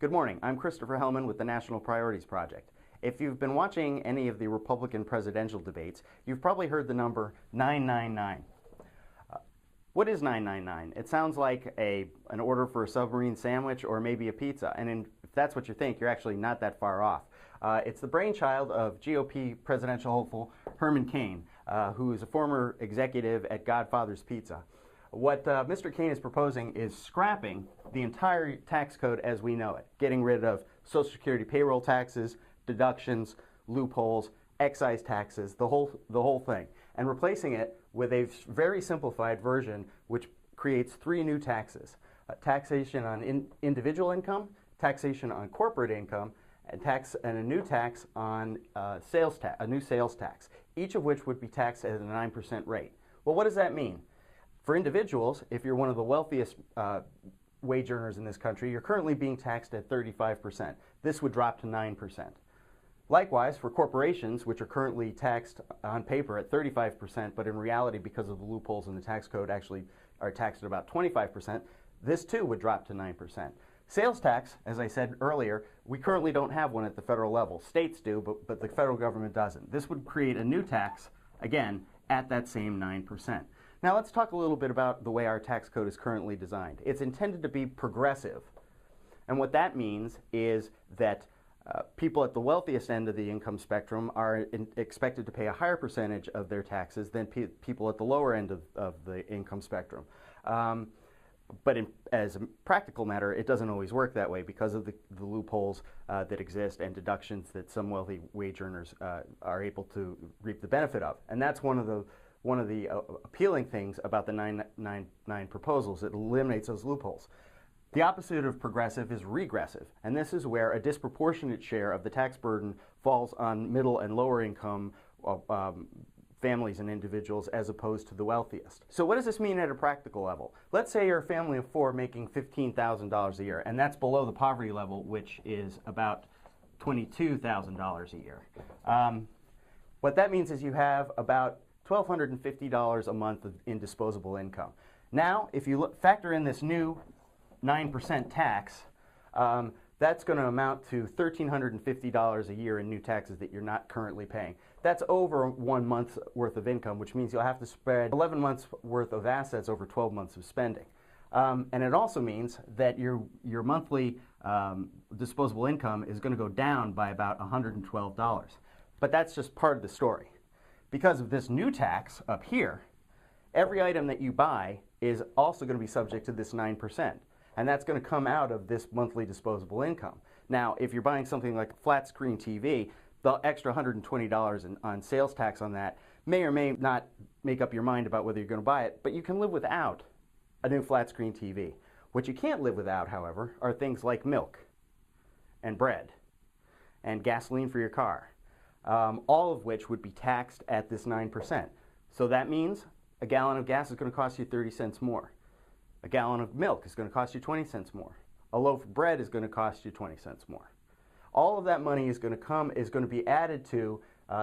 Good morning. I'm Christopher Hellman with the National Priorities Project. If you've been watching any of the Republican presidential debates, you've probably heard the number 999. What is 999? It sounds like an order for a submarine sandwich or maybe a pizza. And if that's what you think, you're actually not that far off. It's the brainchild of GOP presidential hopeful Herman Cain, who is a former executive at Godfather's Pizza. What Mr. Cain is proposing is scrapping the entire tax code as we know it, getting rid of Social Security payroll taxes, deductions, loopholes, excise taxes, the whole thing, and replacing it with a very simplified version which creates three new taxes: taxation on individual income, taxation on corporate income, and a new tax on a new sales tax, each of which would be taxed at a 9% rate. Well, what does that mean? For individuals, if you're one of the wealthiest wage earners in this country, you're currently being taxed at 35%. This would drop to 9%. Likewise, for corporations, which are currently taxed on paper at 35%, but in reality, because of the loopholes in the tax code, actually are taxed at about 25%, this too would drop to 9%. Sales tax, as I said earlier, we currently don't have one at the federal level. States do, but the federal government doesn't. This would create a new tax, again, at that same 9%. Now let's talk a little bit about the way our tax code is currently designed. It's intended to be progressive. And what that means is that people at the wealthiest end of the income spectrum are expected to pay a higher percentage of their taxes than people at the lower end of the income spectrum. But as a practical matter, it doesn't always work that way because of the loopholes that exist and deductions that some wealthy wage earners are able to reap the benefit of. And that's one of the appealing things about the 999 proposals. It eliminates those loopholes. The opposite of progressive is regressive, and this is where a disproportionate share of the tax burden falls on middle and lower income families and individuals as opposed to the wealthiest. So what does this mean at a practical level? Let's say you're a family of four making $15,000 a year, and that's below the poverty level, which is about $22,000 a year. What that means is you have about $1,250 a month in disposable income. Now, if you factor in this new 9% tax, that's going to amount to $1,350 a year in new taxes that you're not currently paying. That's over 1 month's worth of income, which means you'll have to spread 11 months worth of assets over 12 months of spending. And it also means that your monthly disposable income is going to go down by about $112. But that's just part of the story. Because of this new tax up here, every item that you buy is also going to be subject to this 9%. And that's going to come out of this monthly disposable income. Now, if you're buying something like a flat screen TV, the extra $120 on sales tax on that may or may not make up your mind about whether you're going to buy it, but you can live without a new flat screen TV. What you can't live without, however, are things like milk and bread and gasoline for your car. All of which would be taxed at this 9%. So that means a gallon of gas is going to cost you 30 cents more. A gallon of milk is going to cost you 20 cents more. A loaf of bread is going to cost you 20 cents more. All of that money is going to be added to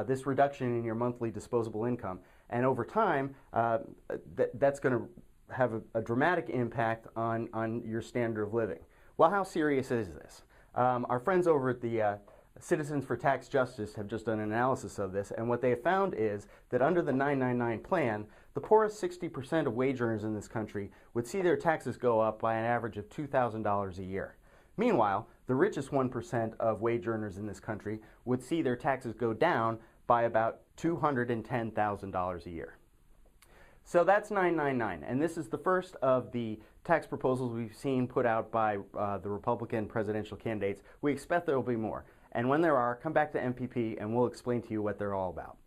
this reduction in your monthly disposable income. And over time, that's going to have a dramatic impact on your standard of living. Well, how serious is this? Our friends over at the Citizens for Tax Justice have just done an analysis of this, and what they have found is that under the 999 plan, the poorest 60% of wage earners in this country would see their taxes go up by an average of $2,000 a year. Meanwhile, the richest 1% of wage earners in this country would see their taxes go down by about $210,000 a year. So that's 999, and this is the first of the tax proposals we've seen put out by the Republican presidential candidates. We expect there will be more. And when there are, come back to MPP and we'll explain to you what they're all about.